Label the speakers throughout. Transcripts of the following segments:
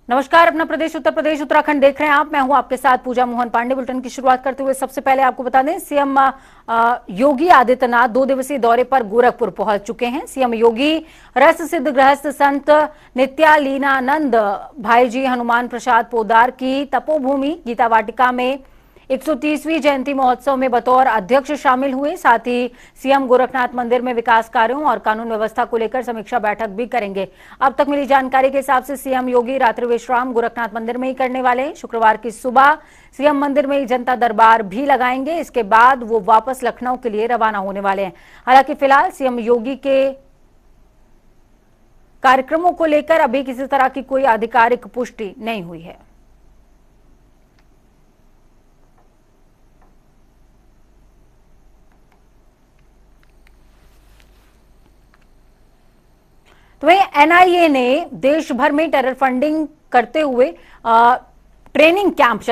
Speaker 1: नमस्कार, अपना प्रदेश उत्तर प्रदेश उत्तराखंड देख रहे हैं आप। मैं हूं आपके साथ पूजा मोहन पांडे। बुलेटिन की शुरुआत करते हुए सबसे पहले आपको बता दें, सीएम योगी आदित्यनाथ 2 दिवसीय दौरे पर गोरखपुर पहुंच चुके हैं। सीएम योगी रस सिद्ध गृहस्थ संत नित्यालीनानंद भाईजी हनुमान प्रसाद पोदार की तपोभूमि गीता वाटिका में 130वीं जयंती महोत्सव में बतौर अध्यक्ष शामिल हुए। साथ ही सीएम गोरखनाथ मंदिर में विकास कार्यों और कानून व्यवस्था को लेकर समीक्षा बैठक भी करेंगे। अब तक मिली जानकारी के हिसाब से सीएम योगी रात्रि विश्राम गोरखनाथ मंदिर में ही करने वाले हैं। शुक्रवार की सुबह सीएम मंदिर में ही जनता दरबार भी लगाएंगे। इसके बाद वो वापस लखनऊ के लिए रवाना होने वाले हैं। हालांकि फिलहाल सीएम योगी के कार्यक्रमों को लेकर अभी किसी तरह की कोई आधिकारिक पुष्टि नहीं हुई है। तो वहीं एनआईए ने देश भर में टेरर फंडिंग करते हुए ट्रेनिंग कैंप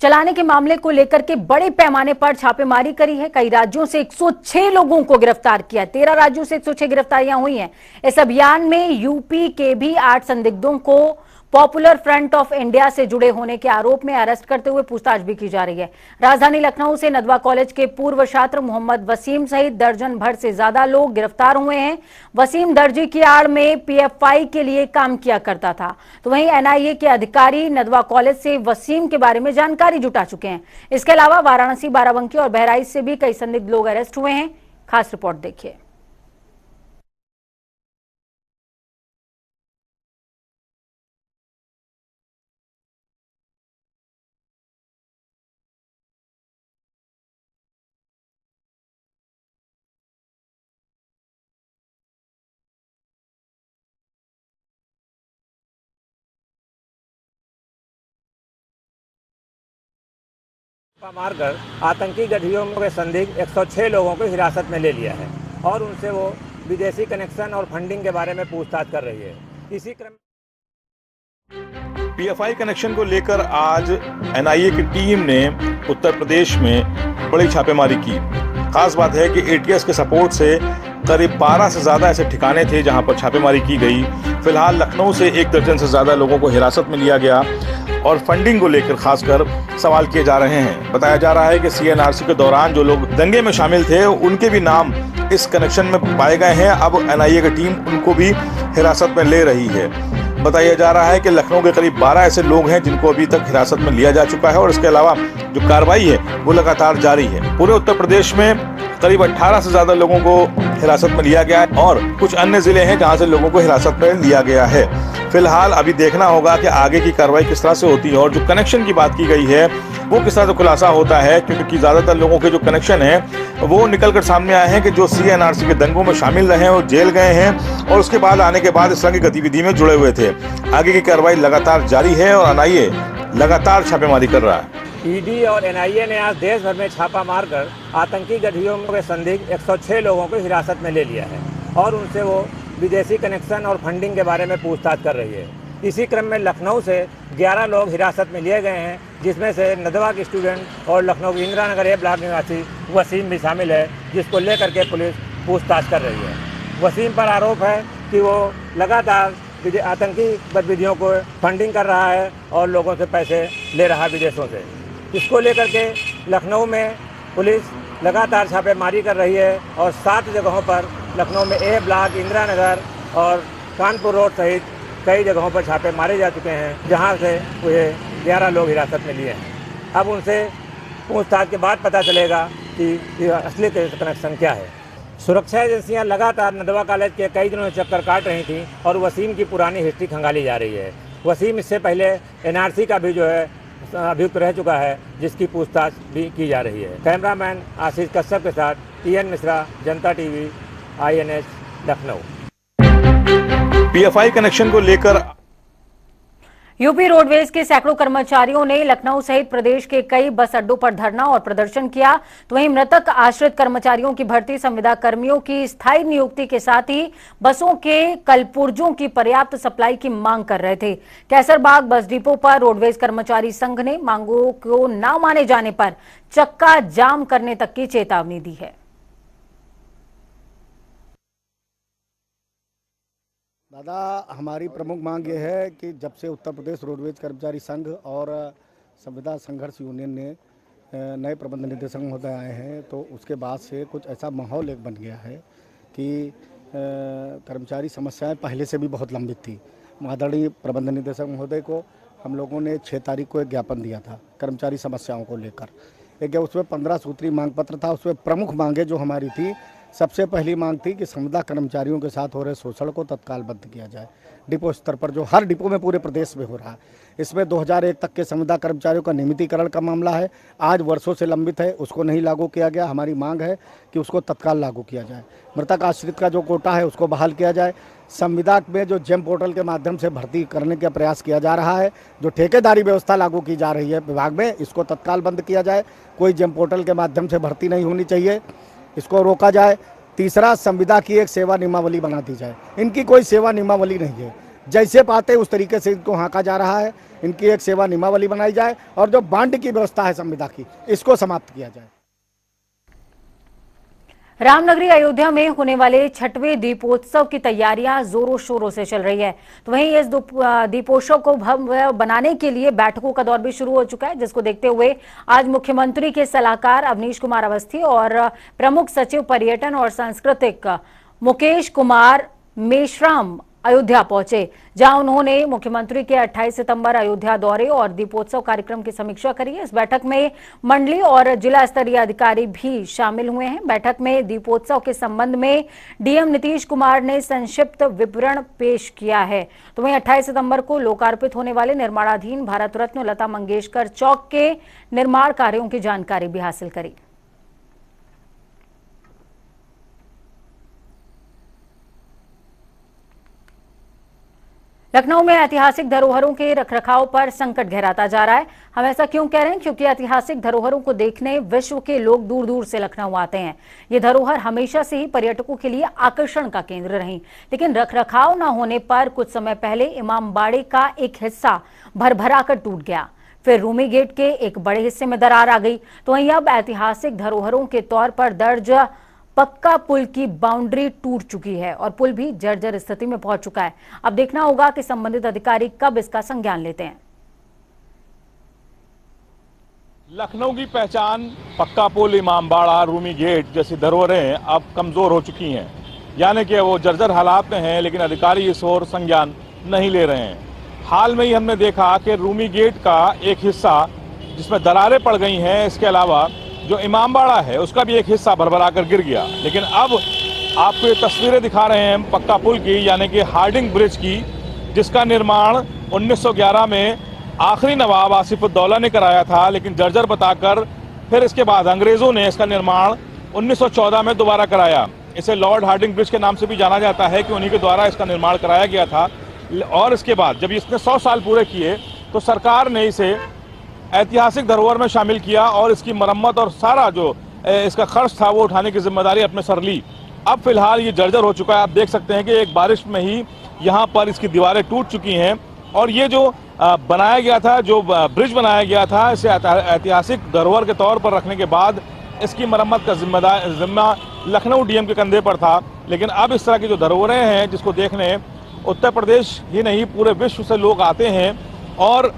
Speaker 1: चलाने के मामले को लेकर के बड़े पैमाने पर छापेमारी करी है। कई राज्यों से 106 लोगों को गिरफ्तार किया। 13 राज्यों से 106 गिरफ्तारियां हुई हैं। इस अभियान में यूपी के भी 8 संदिग्धों को पॉपुलर फ्रंट ऑफ इंडिया से जुड़े होने के आरोप में अरेस्ट करते हुए पूछताछ भी की जा रही है। राजधानी लखनऊ से नदवा कॉलेज के पूर्व छात्र मोहम्मद वसीम सहित दर्जन भर से ज्यादा लोग गिरफ्तार हुए हैं। वसीम दर्जी की आड़ में पीएफआई के लिए काम किया करता था। तो वहीं एनआईए के अधिकारी नदवा कॉलेज से वसीम के बारे में जानकारी जुटा चुके हैं। इसके अलावा वाराणसी, बाराबंकी और बहराइच से भी कई संदिग्ध लोग अरेस्ट हुए हैं। खास रिपोर्ट देखिए।
Speaker 2: मारकर आतंकी गतिविधियों के संदिग्ध 106 लोगों को हिरासत में ले लिया है और उनसे वो विदेशी कनेक्शन और फंडिंग के बारे में पूछताछ कर रही है। इसी क्रम
Speaker 3: पीएफआई कनेक्शन को लेकर आज एनआईए की टीम ने उत्तर प्रदेश में बड़ी छापेमारी की। खास बात है कि एटीएस के सपोर्ट से करीब 12 से ज्यादा ऐसे ठिकाने थे जहां पर छापेमारी की गई। फिलहाल लखनऊ से 1 दर्जन से ज्यादा लोगों को हिरासत में लिया गया और फंडिंग को लेकर खासकर सवाल किए जा रहे हैं। बताया जा रहा है कि सीएनआरसी के दौरान जो लोग दंगे में शामिल थे उनके भी नाम इस कनेक्शन में पाए गए हैं। अब एनआईए की टीम उनको भी हिरासत में ले रही है। बताया जा रहा है कि लखनऊ के करीब 12 ऐसे लोग हैं जिनको अभी तक हिरासत में लिया जा चुका है और इसके अलावा जो कार्रवाई है वो लगातार जारी है। पूरे उत्तर प्रदेश में करीब 18 से ज्यादा लोगों को हिरासत में लिया गया है और कुछ अन्य जिले हैं जहां से लोगों को हिरासत में लिया गया है। फिलहाल अभी देखना होगा कि आगे की कार्रवाई किस तरह से होती है और जो कनेक्शन की बात की गई है वो किस तरह से खुलासा होता है, क्योंकि ज्यादातर लोगों के जो कनेक्शन है वो निकल कर सामने आए हैं कि जो सीएनआरसी के दंगों में शामिल रहे हैं और जेल गए हैं और उसके बाद आने के बाद इस तरह की गतिविधि में जुड़े हुए थे। आगे की कार्रवाई लगातार जारी है और एनआईए लगातार छापेमारी कर रहा है।
Speaker 2: ईडी और एनआईए ने आज देश भर में छापा मारकर आतंकी गतिविधियों के संदिग्ध 106 लोगों को हिरासत में ले लिया है और उनसे वो विदेशी कनेक्शन और फंडिंग के बारे में पूछताछ कर रही है। इसी क्रम में लखनऊ से 11 लोग हिरासत में लिए गए हैं, जिसमें से नदवा के स्टूडेंट और लखनऊ के इंदिरा नगर ए ब्लॉक निवासी वसीम भी शामिल है, जिसको लेकर के पुलिस पूछताछ कर रही है। वसीम पर आरोप है कि वो लगातार आतंकी गतिविधियों को फंडिंग कर रहा है और लोगों से पैसे ले रहा है विदेशों से। इसको लेकर के लखनऊ में पुलिस लगातार छापेमारी कर रही है और 7 जगहों पर लखनऊ में ए ब्लॉक, इंदिरा नगर और कानपुर रोड सहित कई जगहों पर छापे मारे जा चुके हैं, जहां से उन्हें 11 लोग हिरासत में लिए हैं। अब उनसे पूछताछ के बाद पता चलेगा कि असली कनेक्शन क्या है। सुरक्षा एजेंसियां लगातार नदवा कॉलेज के कई दिनों से चक्कर काट रही थी और वसीम की पुरानी हिस्ट्री खंगाली जा रही है। वसीम इससे पहले एनआरसी का भी जो है अभियुक्त रह चुका है, जिसकी पूछताछ भी की जा रही है। कैमरामैन आशीष कश्यप के साथ टीएन मिश्रा, जनता TV, INS, Lucknow.
Speaker 3: PFI connection को लेकर
Speaker 1: यूपी रोडवेज के सैकड़ों कर्मचारियों ने लखनऊ सहित प्रदेश के कई बस अड्डों पर धरना और प्रदर्शन किया। तो वहीं मृतक आश्रित कर्मचारियों की भर्ती, संविदा कर्मियों की स्थायी नियुक्ति के साथ ही बसों के कलपुर्जों की पर्याप्त सप्लाई की मांग कर रहे थे। कैसरबाग बस डिपो पर रोडवेज कर्मचारी संघ ने मांगों को न माने जाने पर चक्का जाम करने तक की चेतावनी दी है।
Speaker 4: दादा, हमारी प्रमुख मांग ये है कि जब से उत्तर प्रदेश रोडवेज कर्मचारी संघ और संविदा संघर्ष यूनियन ने नए प्रबंध निदेशक महोदय आए हैं, तो उसके बाद से कुछ ऐसा माहौल एक बन गया है कि कर्मचारी समस्याएं पहले से भी बहुत लंबित थी। आदरणीय प्रबंध निदेशक महोदय को हम लोगों ने 6 तारीख को एक ज्ञापन दिया था कर्मचारी समस्याओं को लेकर। एक उसमें 15 सूत्री मांग पत्र था। उसमें प्रमुख मांगे जो हमारी थी, सबसे पहली मांग थी कि संविदा कर्मचारियों के साथ हो रहे शोषण को तत्काल बंद किया जाए। डिपो स्तर पर जो हर डिपो में पूरे प्रदेश में हो रहा है, इसमें 2001 तक के संविदा कर्मचारियों का नियमितीकरण का मामला है, आज वर्षों से लंबित है, उसको नहीं लागू किया गया। हमारी मांग है कि उसको तत्काल लागू किया जाए। मृतक आश्रित का जो कोटा है उसको बहाल किया जाए। संविदा में जो जेम पोर्टल के माध्यम से भर्ती करने का प्रयास किया जा रहा है, जो ठेकेदारी व्यवस्था लागू की जा रही है विभाग में, इसको तत्काल बंद किया जाए। कोई जेम पोर्टल के माध्यम से भर्ती नहीं होनी चाहिए, इसको रोका जाए। तीसरा, संविदा की एक सेवा नियमावली बना दी जाए। इनकी कोई सेवा नियमावली नहीं है, जैसे पाते उस तरीके से इनको हाँका जा रहा है। इनकी एक सेवा नियमावली बनाई जाए और जो बांड की व्यवस्था है संविदा की, इसको समाप्त किया जाए।
Speaker 1: रामनगरी अयोध्या में होने वाले 6वें दीपोत्सव की तैयारियां जोरों शोरों से चल रही है। तो वहीं इस दीपोत्सव को भव्य बनाने के लिए बैठकों का दौर भी शुरू हो चुका है, जिसको देखते हुए आज मुख्यमंत्री के सलाहकार अवनीश कुमार अवस्थी और प्रमुख सचिव पर्यटन और सांस्कृतिक मुकेश कुमार मेश्राम अयोध्या पहुंचे, जहां उन्होंने मुख्यमंत्री के 28 सितंबर अयोध्या दौरे और दीपोत्सव कार्यक्रम की समीक्षा करी है। इस बैठक में मंडलीय और जिला स्तरीय अधिकारी भी शामिल हुए हैं। बैठक में दीपोत्सव के संबंध में डीएम नीतीश कुमार ने संक्षिप्त विवरण पेश किया है। तो वहीं 28 सितंबर को लोकार्पित होने वाले निर्माणाधीन भारत रत्न लता मंगेशकर चौक के निर्माण कार्यों की जानकारी भी हासिल करी। लखनऊ में ऐतिहासिक धरोहरों के रखरखाव पर संकट गहराता जा रहा है। हम ऐसा क्यों कह रहे हैं? क्योंकि ऐतिहासिक धरोहरों को देखने विश्व के लोग दूर दूर से लखनऊ आते हैं। ये धरोहर हमेशा से ही पर्यटकों के लिए आकर्षण का केंद्र रही, लेकिन रखरखाव न होने पर कुछ समय पहले इमामबाड़े का एक हिस्सा भरभरा कर टूट गया। फिर रूमी गेट के एक बड़े हिस्से में दरार आ गई। तो वहीं अब ऐतिहासिक धरोहरों के तौर पर दर्ज पक्का पुल की बाउंड्री टूट चुकी है और पुल भी जर्जर स्थिति में पहुंच चुका है। अब देखना होगा कि संबंधित अधिकारी कब इसका संज्ञान लेते हैं।
Speaker 3: लखनऊ की पहचान पक्का पुल, इमामबाड़ा, रूमी गेट जैसी धरोहरें अब कमजोर हो चुकी हैं, यानी कि वो जर्जर हालात में हैं, लेकिन अधिकारी इस ओर संज्ञान नहीं ले रहे हैं। हाल में ही हमने देखा कि रूमी गेट का एक हिस्सा जिसमें दरारें पड़ गई हैं, इसके अलावा जो इमामबाड़ा है उसका भी एक हिस्सा भरभरा कर गिर गया। लेकिन अब आपको ये तस्वीरें दिखा रहे हैं पक्का पुल की, यानी कि हार्डिंग ब्रिज की, जिसका निर्माण 1911 में आखिरी नवाब आसिफुद्दौला ने कराया था, लेकिन जर्जर बताकर फिर इसके बाद अंग्रेजों ने इसका निर्माण 1914 में दोबारा कराया। इसे लॉर्ड हार्डिंग ब्रिज के नाम से भी जाना जाता है कि उन्हीं के द्वारा इसका निर्माण कराया गया था। और इसके बाद जब इसने 100 साल पूरे किए तो सरकार ने इसे ऐतिहासिक धरोहर में शामिल किया और इसकी मरम्मत और सारा जो इसका खर्च था वो उठाने की जिम्मेदारी अपने सर ली। अब फिलहाल ये जर्जर हो चुका है। आप देख सकते हैं कि एक बारिश में ही यहाँ पर इसकी दीवारें टूट चुकी हैं और ये जो बनाया गया था, जो ब्रिज बनाया गया था, इसे ऐतिहासिक धरोहर के तौर पर रखने के बाद इसकी मरम्मत का जिम्मा लखनऊ डीएम के कंधे पर था। लेकिन अब इस तरह की जो धरोहरें हैं जिसको देखने उत्तर प्रदेश ही नहीं पूरे विश्व से लोग आते हैं और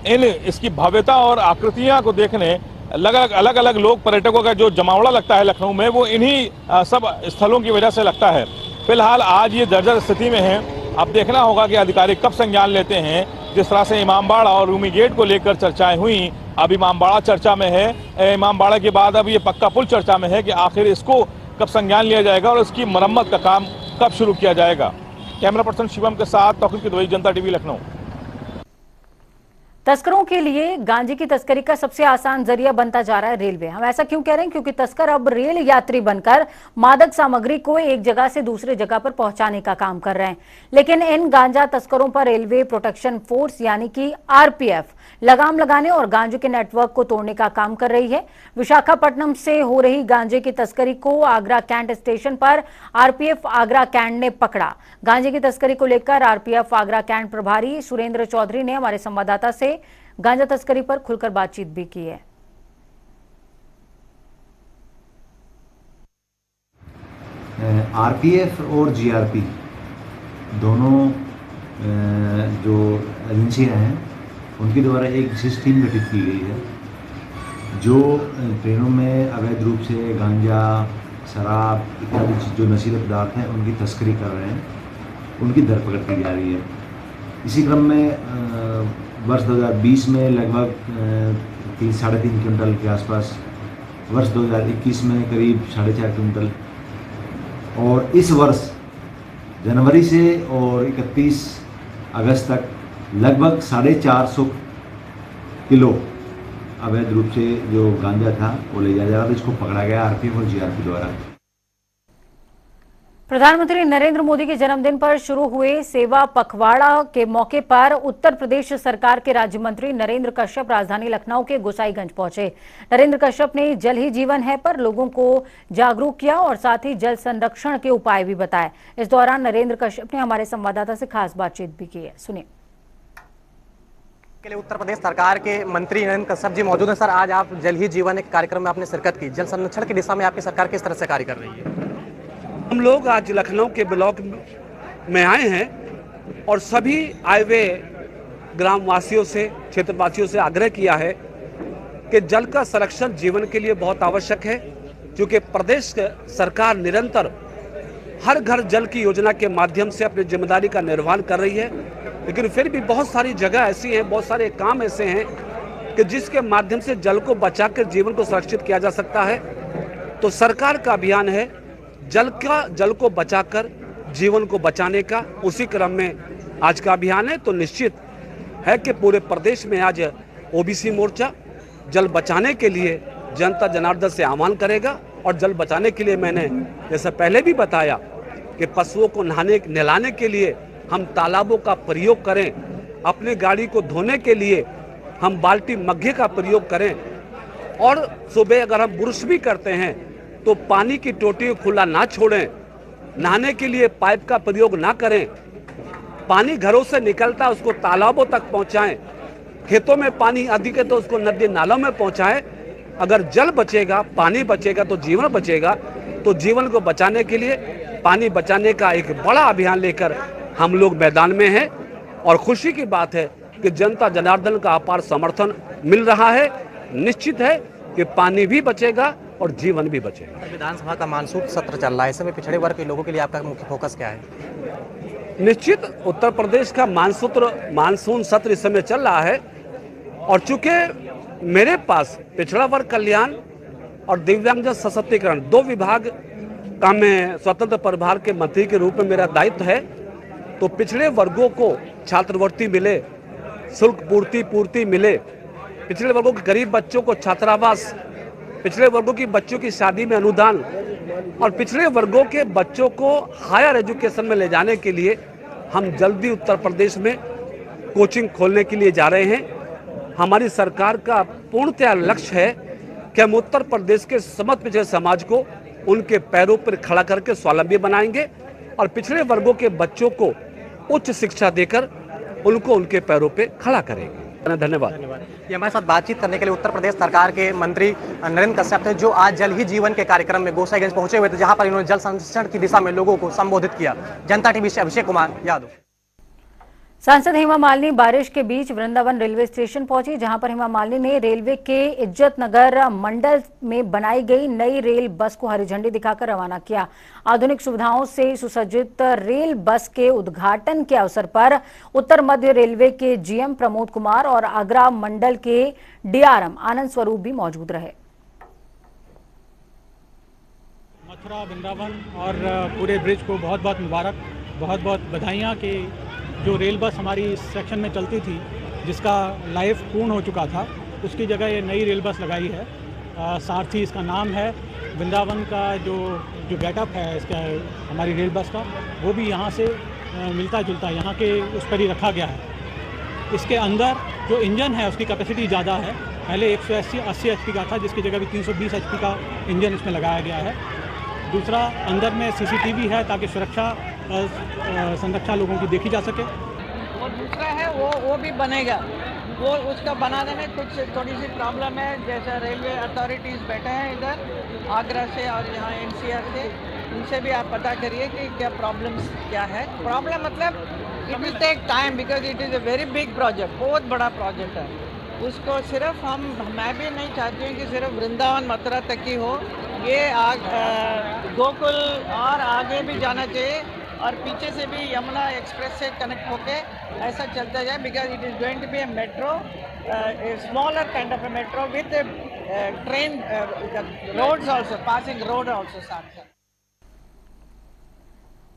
Speaker 3: इसकी भव्यता और आकृतियां को देखने अलग अलग लोग, पर्यटकों का जो जमावड़ा लगता है लखनऊ में, वो इन्हीं सब स्थलों की वजह से लगता है। फिलहाल आज ये जर्जर स्थिति में है। अब देखना होगा कि अधिकारी कब संज्ञान लेते हैं। जिस तरह से इमामबाड़ा और रूमी गेट को लेकर चर्चाएं हुई, अब इमामबाड़ा चर्चा में है। इमामबाड़ा के बाद अब ये पक्का पुल चर्चा में है कि आखिर इसको कब संज्ञान लिया जाएगा और इसकी मरम्मत का काम कब शुरू किया जाएगा। कैमरा पर्सन शिवम के साथ तौकीर की दुबई, जनता टीवी, लखनऊ।
Speaker 1: तस्करों के लिए गांजे की तस्करी का सबसे आसान जरिया बनता जा रहा है रेलवे। हम ऐसा क्यों कह रहे हैं? क्योंकि तस्कर अब रेल यात्री बनकर मादक सामग्री को एक जगह से दूसरे जगह पर पहुंचाने का काम कर रहे हैं। लेकिन इन गांजा तस्करों पर रेलवे प्रोटेक्शन फोर्स यानी कि आरपीएफ लगाम लगाने और गांजे के नेटवर्क को तोड़ने का काम कर रही है। विशाखापट्टनम से हो रही गांजे की तस्करी को आगरा कैंट स्टेशन पर आरपीएफ आगरा कैंट ने पकड़ा। गांजे की तस्करी को लेकर आरपीएफ आगरा कैंट प्रभारी सुरेंद्र चौधरी ने हमारे संवाददाता से गांजा तस्करी पर खुलकर बातचीत भी की है।
Speaker 5: आरपीएफ और जीआरपी दोनों जो एजेंसियां हैं उनके द्वारा एक विशेष टीम गठित की गई है जो ट्रेनों में अवैध रूप से गांजा, शराब इत्यादि जो नशीले पदार्थ हैं उनकी तस्करी कर रहे हैं, उनकी धरपकड़ की जा रही है। इसी क्रम में वर्ष 2020 में लगभग 3-3.5 क्विंटल के आसपास, वर्ष 2021 में करीब 4.5 क्विंटल, और इस वर्ष जनवरी से और 31 अगस्त तक लगभग 450 किलो अवैध रूप से जो गांजा था वो ले जाया जा रहा था, जिसको पकड़ा गया आरपीएफ और जीआरपी द्वारा।
Speaker 1: प्रधानमंत्री नरेंद्र मोदी के जन्मदिन पर शुरू हुए सेवा पखवाड़ा के मौके पर उत्तर प्रदेश सरकार के राज्य मंत्री नरेंद्र कश्यप राजधानी लखनऊ के गोसाईगंज पहुंचे। नरेंद्र कश्यप ने जल ही जीवन है पर लोगों को जागरूक किया और साथ ही जल संरक्षण के उपाय भी बताए। इस दौरान नरेंद्र कश्यप ने हमारे संवाददाता से खास बातचीत भी की है, सुनिए।
Speaker 6: के लिए उत्तर प्रदेश सरकार के मंत्री नरेंद्र कश्यप जी मौजूद हैं। सर, आज आप जल ही जीवन एक कार्यक्रम में आपने शिरकत की। जल संरक्षण की दिशा में आपकी सरकार किस तरह से कार्य कर रही है?
Speaker 7: हम लोग आज लखनऊ के ब्लॉक में आए हैं और सभी आए हुए ग्रामवासियों से, क्षेत्रवासियों से आग्रह किया है कि जल का संरक्षण जीवन के लिए बहुत आवश्यक है, क्योंकि प्रदेश सरकार निरंतर हर घर जल की योजना के माध्यम से अपनी जिम्मेदारी का निर्वहन कर रही है, लेकिन फिर भी बहुत सारी जगह ऐसी हैं, बहुत सारे काम ऐसे हैं कि जिसके माध्यम से जल को बचाकर जीवन को सुरक्षित किया जा सकता है। तो सरकार का अभियान है जल को बचाकर जीवन को बचाने का। उसी क्रम में आज का अभियान है। तो निश्चित है कि पूरे प्रदेश में आज ओबीसी मोर्चा जल बचाने के लिए जनता जनार्दन से आह्वान करेगा। और जल बचाने के लिए मैंने जैसा पहले भी बताया कि पशुओं को नहलाने के लिए हम तालाबों का प्रयोग करें, अपने गाड़ी को धोने के लिए हम बाल्टी मग्गे का प्रयोग करें, और सुबह अगर हम ब्रश भी करते हैं तो पानी की टोटी को खुला ना छोड़ें, नहाने के लिए पाइप का प्रयोग ना करें, पानी घरों से निकलता उसको तालाबों तक पहुंचाएं, खेतों में पानी अधिक है तो उसको नदी नालों में पहुंचाएं। अगर जल बचेगा, पानी बचेगा तो जीवन बचेगा। तो जीवन को बचाने के लिए, पानी बचाने का एक बड़ा अभियान लेकर हम लोग मैदान में हैं और खुशी की बात है कि जनता जनार्दन का अपार समर्थन मिल रहा है। निश्चित है कि पानी भी बचेगा और जीवन भी बचेगा।
Speaker 6: विधानसभा का मानसून सत्र चल रहा है, इसमें पिछड़े वर्ग के लोगों के लिए आपका मुख्य फोकस क्या है?
Speaker 7: निश्चित उत्तर प्रदेश का मानसून सत्र इस समय चल रहा है और चूंकि मेरे पास पिछड़ा वर्ग कल्याण और दिव्यांगजन सशक्तिकरण 2 विभाग का मैं स्वतंत्र प्रभार के मंत्री के रूप में मेरा दायित्व है। तो पिछड़े वर्गों को छात्रवृत्ति मिले, शुल्क पूर्ति मिले, पिछड़े वर्गों के गरीब बच्चों को छात्रावास, पिछड़े वर्गों की बच्चों की शादी में अनुदान और पिछड़े वर्गों के बच्चों को हायर एजुकेशन में ले जाने के लिए हम जल्दी उत्तर प्रदेश में कोचिंग खोलने के लिए जा रहे हैं। हमारी सरकार का पूर्णतया लक्ष्य है कि हम उत्तर प्रदेश के समस्त पिछड़े समाज को उनके पैरों पर खड़ा करके स्वावलंबी बनाएंगे और पिछड़े वर्गों के बच्चों को उच्च शिक्षा देकर उनको उनके पैरों पे खड़ा करेंगे। धन्यवाद।
Speaker 6: ये हमारे साथ बातचीत करने के लिए उत्तर प्रदेश सरकार के मंत्री नरेंद्र कश्यप थे, जो आज जल ही जीवन के कार्यक्रम में गोसाईगंज पहुंचे हुए थे, जहां पर इन्होंने जल संरक्षण की दिशा में लोगों को संबोधित किया। जनता टीवी से अभिषेक कुमार यादव।
Speaker 1: सांसद हेमा मालिनी बारिश के बीच वृंदावन रेलवे स्टेशन पहुंची, जहां पर हेमा मालिनी ने रेलवे के इज्जत नगर मंडल में बनाई गई नई रेल बस को हरी झंडी दिखाकर रवाना किया। आधुनिक सुविधाओं से सुसज्जित रेल बस के उद्घाटन के अवसर पर उत्तर मध्य रेलवे के जीएम प्रमोद कुमार और आगरा मंडल के डीआरएम आनंद स्वरूप भी मौजूद रहे।
Speaker 8: मथुरा, वृंदावन और पूरे ब्रिज को बहुत बहुत मुबारक, बहुत बहुत बधाइयाँ कि जो रेल बस हमारी इस सेक्शन में चलती थी, जिसका लाइफ पूर्ण हो चुका था, उसकी जगह ये नई रेल बस लगाई है। सारथी इसका नाम है। वृंदावन का जो गेटअप है इसका हमारी रेल बस का, वो भी यहाँ से मिलता जुलता यहाँ के उस पर ही रखा गया है। इसके अंदर जो इंजन है उसकी कैपेसिटी ज़्यादा है। पहले 180 एचपी का था, जिसकी जगह भी 320 एचपी का इंजन इसमें लगाया गया है। दूसरा, अंदर में सीसीटीवी है ताकि संरक्षा लोगों की देखी जा सके।
Speaker 9: और दूसरा है वो भी बनेगा, वो उसका बनाने में कुछ थोड़ी सी प्रॉब्लम है। जैसे रेलवे अथॉरिटीज़ बैठे हैं इधर आगरा से और यहाँ एनसीआर से, उनसे भी आप पता करिए कि क्या प्रॉब्लम्स क्या है। प्रॉब्लम मतलब it will take time because it is a very big project, बहुत बड़ा प्रोजेक्ट है। उसको सिर्फ मैं भी नहीं चाहती हूँ कि सिर्फ वृंदावन मथुरा तक ही हो, ये गोकुल और आगे भी जाना चाहिए और पीछे से भी यमुना एक्सप्रेस से कनेक्ट होके ऐसा चलता जाए because it is going to be a metro, smaller kind of a metro with train roads also, passing road also साथ साथ।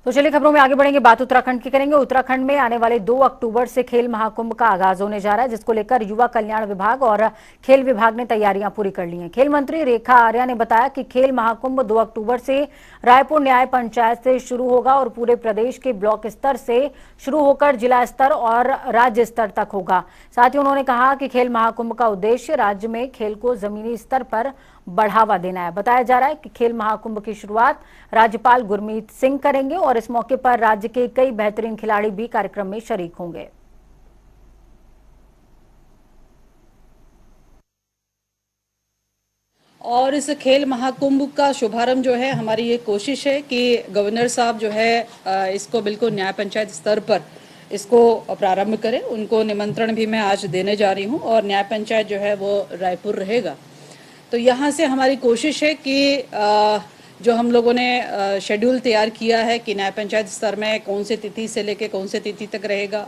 Speaker 1: तो चलिए खबरों में आगे बढ़ेंगे, बात उत्तराखंड की करेंगे। उत्तराखंड में आने वाले 2 अक्टूबर से खेल महाकुंभ का आगाज होने जा रहा है, जिसको लेकर युवा कल्याण विभाग और खेल विभाग ने तैयारियां पूरी कर ली हैं। खेल मंत्री रेखा आर्या ने बताया कि खेल महाकुंभ 2 अक्टूबर से रायपुर न्याय पंचायत से शुरू होगा और पूरे प्रदेश के ब्लॉक स्तर से शुरू होकर जिला स्तर और राज्य स्तर तक होगा। साथ ही उन्होंने कहा कि खेल महाकुंभ का उद्देश्य राज्य में खेल को जमीनी स्तर पर बढ़ावा देना है। बताया जा रहा है कि खेल महाकुंभ की शुरुआत राज्यपाल गुरमीत सिंह करेंगे और इस मौके पर राज्य के कई बेहतरीन खिलाड़ी भी कार्यक्रम में शरीक होंगे।
Speaker 10: और इस खेल महाकुंभ का शुभारंभ जो है, हमारी ये कोशिश है कि गवर्नर साहब जो है इसको बिल्कुल न्याय पंचायत स्तर पर इसको प्रारंभ करें। उनको निमंत्रण भी मैं आज देने जा रही हूँ और न्याय पंचायत जो है वो रायपुर रहेगा। तो यहाँ से हमारी कोशिश है कि जो हम लोगों ने शेड्यूल तैयार किया है कि न्याय पंचायत स्तर में कौन सी तिथि से लेके कौन सी तिथि तक रहेगा,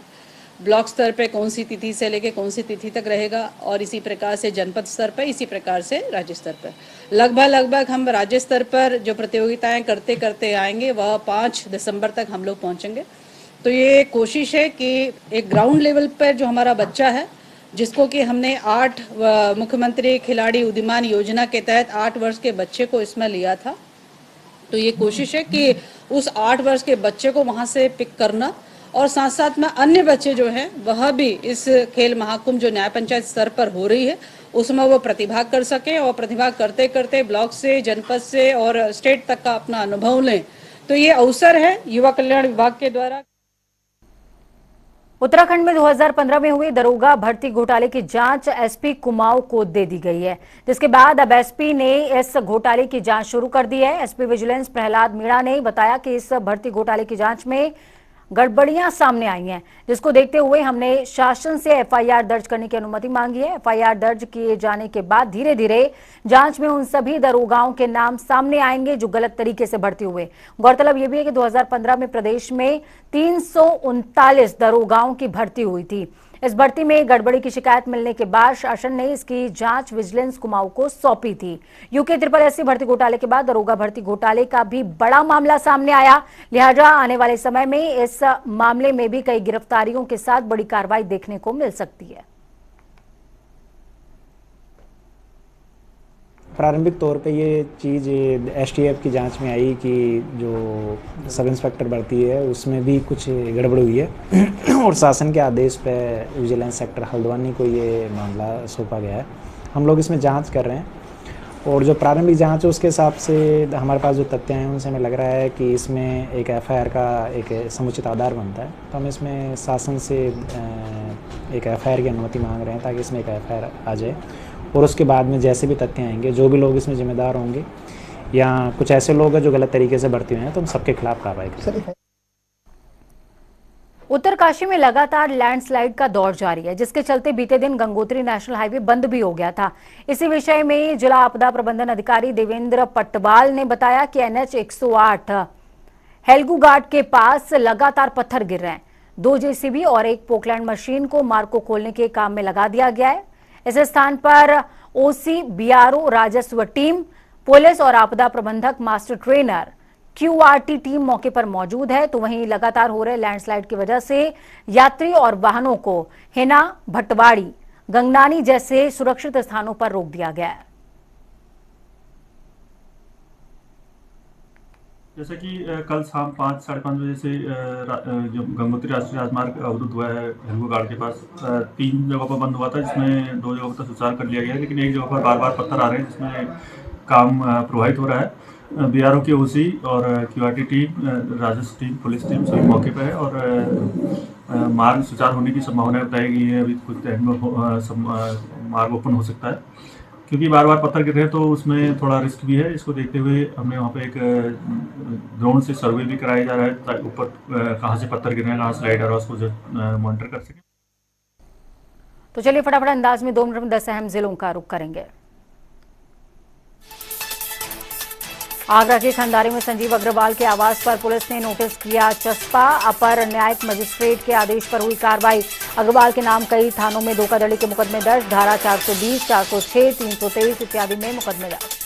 Speaker 10: ब्लॉक स्तर पे कौन सी तिथि से लेके कौन सी तिथि तक रहेगा और इसी प्रकार से जनपद स्तर पर, इसी प्रकार से राज्य स्तर पर। लगभग हम राज्य स्तर पर जो प्रतियोगिताएं करते करते आएंगे वह 5 दिसंबर तक हम लोग पहुंचेंगे। तो ये कोशिश है कि एक ग्राउंड लेवल पर जो हमारा बच्चा है, जिसको कि हमने 8 मुख्यमंत्री खिलाड़ी उदीयमान योजना के तहत 8 वर्ष के बच्चे को इसमें लिया था। तो ये कोशिश है कि उस 8 वर्ष के बच्चे को वहां से पिक करना और साथ साथ में अन्य बच्चे जो हैं वह भी इस खेल महाकुंभ जो न्याय पंचायत स्तर पर हो रही है उसमें वो प्रतिभाग कर सकें और प्रतिभाग करते करते ब्लॉक से, जनपद से और स्टेट तक का अपना अनुभव लें। तो ये अवसर है युवा कल्याण विभाग के द्वारा।
Speaker 1: उत्तराखंड में 2015 में हुए दरोगा भर्ती घोटाले की जांच एसपी कुमाऊं को दे दी गई है, जिसके बाद अब एसपी ने इस घोटाले की जांच शुरू कर दी है। एसपी विजिलेंस प्रहलाद मीणा ने बताया कि इस भर्ती घोटाले की जांच में गड़बड़ियां सामने आई हैं, जिसको देखते हुए हमने शासन से एफआईआर दर्ज करने की अनुमति मांगी है। एफआईआर दर्ज किए जाने के बाद धीरे धीरे जांच में उन सभी दरोगाओं के नाम सामने आएंगे जो गलत तरीके से भर्ती हुए। गौरतलब यह भी है कि 2015 में प्रदेश में 339 दरोगाओं की भर्ती हुई थी। इस भर्ती में गड़बड़ी की शिकायत मिलने के बाद शासन ने इसकी जांच विजिलेंस कुमाऊं को सौंपी थी। यूके SSS भर्ती घोटाले के बाद दरोगा भर्ती घोटाले का भी बड़ा मामला सामने आया, लिहाजा आने वाले समय में इस मामले में भी कई गिरफ्तारियों के साथ बड़ी कार्रवाई देखने को मिल सकती है।
Speaker 11: प्रारंभिक तौर पे ये चीज़ STF की जांच में आई कि जो सब इंस्पेक्टर भर्ती है उसमें भी कुछ गड़बड़ हुई है और शासन के आदेश पे विजिलेंस सेक्टर हल्द्वानी को ये मामला सौंपा गया है। हम लोग इसमें जांच कर रहे हैं और जो प्रारंभिक जांच है उसके हिसाब से हमारे पास जो तथ्य हैं उनसे हमें लग रहा है कि इसमें एक FIR का एक समुचित आधार बनता है। तो हम इसमें शासन से एक FIR की अनुमति मांग रहे हैं ताकि इसमें एक FIR आ जाए और उसके बाद में जैसे भी तथ्य आएंगे, जो भी लोग इसमें जिम्मेदार होंगे या कुछ ऐसे लोग हैं जो गलत तरीके से भर्ती हुए हैं तो हम सबके खिलाफ कार्रवाई करेंगे।
Speaker 1: उत्तरकाशी में लगातार लैंडस्लाइड का दौर जारी है, जिसके चलते बीते दिन गंगोत्री नेशनल हाईवे बंद भी हो गया था। इसी विषय में जिला आपदा प्रबंधन अधिकारी देवेंद्र पटवाल ने बताया कि NH 108 हेलगू घाट के पास लगातार पत्थर गिर रहे हैं। 2 JCB और 1 पोकलैंड मशीन को मार्ग को खोलने के काम में लगा दिया गया है। इस स्थान पर OC, BRO, राजस्व टीम, पुलिस और आपदा प्रबंधक मास्टर ट्रेनर QRT टीम मौके पर मौजूद है। तो वहीं लगातार हो रहे लैंडस्लाइड की वजह से यात्री और वाहनों को हिना, भटवाड़ी, गंगनानी जैसे सुरक्षित स्थानों पर रोक दिया गया है।
Speaker 12: जैसे कि कल शाम 5 साढ़े 5 बजे से जो गंगोत्री राष्ट्रीय राजमार्ग अवरुद्ध हुआ है हेलगू घाट के पास, 3 जगहों पर बंद हुआ था, जिसमें 2 जगहों पर सुचारू कर लिया गया है, लेकिन एक जगह पर बार बार पत्थर आ रहे हैं जिसमें काम प्रभावित हो रहा है। BRO की OC और QRT टीम, राजस्व टीम, पुलिस टीम सभी मौके पर है और मार्ग सुचारू होने की संभावना बताई गई है। अभी कुछ टाइम में मार्ग ओपन हो सकता है। क्योंकि बार बार पत्थर गिर रहे हैं तो उसमें थोड़ा रिस्क भी है। इसको देखते हुए हमने वहाँ पे एक ड्रोन से सर्वे भी कराया जा रहा है ताकि ऊपर कहाँ से पत्थर गिर रहे हैं, कहाँ स्लाइड आ रहा है, उसको मॉनिटर कर सकें।
Speaker 1: तो चलिए फटाफट अंदाज में 2 मिनट में 10 अहम जिलों का रुख करेंगे। आगरा के खंडारी में संजीव अग्रवाल के आवास पर पुलिस ने नोटिस किया चस्पा। अपर न्यायिक मजिस्ट्रेट के आदेश पर हुई कार्रवाई। अग्रवाल के नाम कई थानों में धोखाधड़ी के मुकदमे दर्ज। धारा 420, 406, 323 इत्यादि में मुकदमे दर्ज।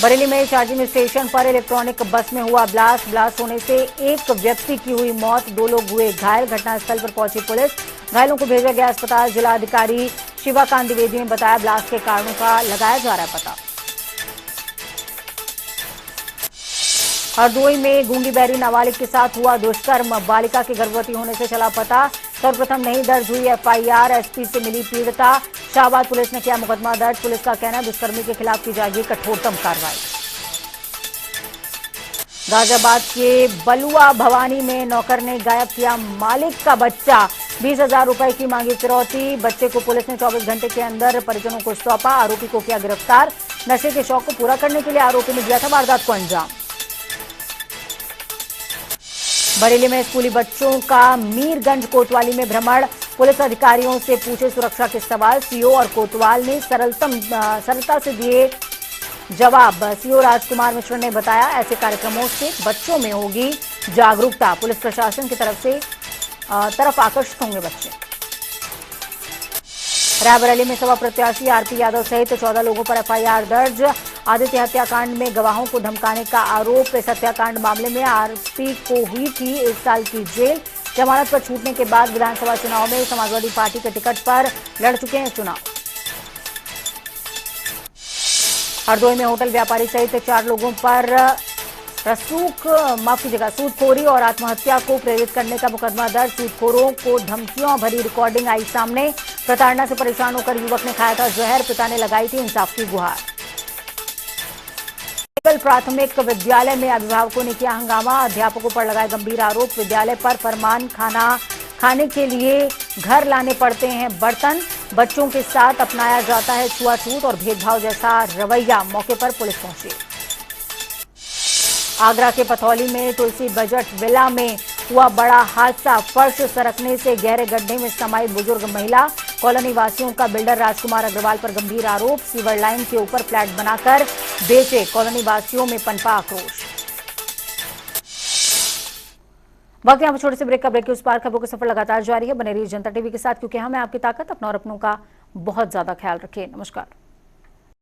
Speaker 1: बरेली में चार्जिंग स्टेशन पर इलेक्ट्रॉनिक बस में हुआ ब्लास्ट होने से एक व्यक्ति की हुई मौत, 2 लोग हुए घायल। घटनास्थल पर पहुंची पुलिस, घायलों को भेजा गया अस्पताल। जिलाधिकारी शिवाकांत द्विवेदी ने बताया ब्लास्ट के कारणों का लगाया जा रहा है पता। हरदोई में गूंगी बहरी नाबालिग के साथ हुआ दुष्कर्म, बालिका के गर्भवती होने से चला पता। सर्वप्रथम नहीं दर्ज हुई एफआईआर, एसपी से मिली पीड़िता। शाहबाद पुलिस ने किया मुकदमा दर्ज। पुलिस का कहना है दुष्कर्मी के खिलाफ की जाएगी कठोरतम कार्रवाई। गाजियाबाद के बलुआ भवानी में नौकर ने गायब किया मालिक का बच्चा, 20,000 रुपए की मांगी फिरौती। बच्चे को पुलिस ने 24 घंटे के अंदर परिजनों को सौंपा। आरोपी को किया गिरफ्तार। नशे के शौक को पूरा करने के लिए आरोपी ने दिया था वारदात को अंजाम। बरेली में स्कूली बच्चों का मीरगंज कोतवाली में भ्रमण, पुलिस अधिकारियों से पूछे सुरक्षा के सवाल। सीओ और कोतवाल ने सरलता से दिए जवाब। सीओ राजकुमार मिश्र ने बताया ऐसे कार्यक्रमों से बच्चों में होगी जागरूकता। पुलिस प्रशासन की तरफ आकर्षित होंगे बच्चे। रायबरेली में सपा प्रत्याशी आरपी यादव सहित 14 लोगों पर एफआईआर दर्ज। आदित्य हत्याकांड में गवाहों को धमकाने का आरोप। इस हत्याकांड मामले में आरपी को हुई थी 1 साल की जेल। जमानत पर छूटने के बाद विधानसभा चुनाव में समाजवादी पार्टी के टिकट पर लड़ चुके हैं चुनाव। हरदोई में होटल व्यापारी सहित 4 लोगों पर सूदखोरी और आत्महत्या को प्रेरित करने का मुकदमा दर्ज। सूदखोरों को धमकियों भरी रिकॉर्डिंग आई सामने। प्रताड़ना से परेशान होकर युवक ने खाया था जहर, पिता ने लगाई थी इंसाफ की गुहार। प्राथमिक विद्यालय में अभिभावकों ने किया हंगामा, अध्यापकों पर लगाए गंभीर आरोप। विद्यालय पर फरमान खाने के लिए घर लाने पड़ते हैं बर्तन। बच्चों के साथ अपनाया जाता है छुआछूत और भेदभाव जैसा रवैया। मौके पर पुलिस पहुंची। आगरा के पथौली में तुलसी बजट विला में हुआ बड़ा हादसा, फर्श सरकने से गहरे गड्ढे में समाई बुजुर्ग महिला। कॉलोनी वासियों का बिल्डर राजकुमार अग्रवाल पर गंभीर आरोप, सीवर लाइन के ऊपर फ्लैट बनाकर बेचे। कॉलोनी वासियों में पनपा आक्रोश। वक्त यहाँ पर छोटे से ब्रेक का, ब्रेक के उस पार खबरों का सफर लगातार जारी है। बने रहिए जनता टीवी के साथ, क्योंकि हमें आपकी ताकत, अपना और अपनों का बहुत ज्यादा ख्याल रखिए। नमस्कार।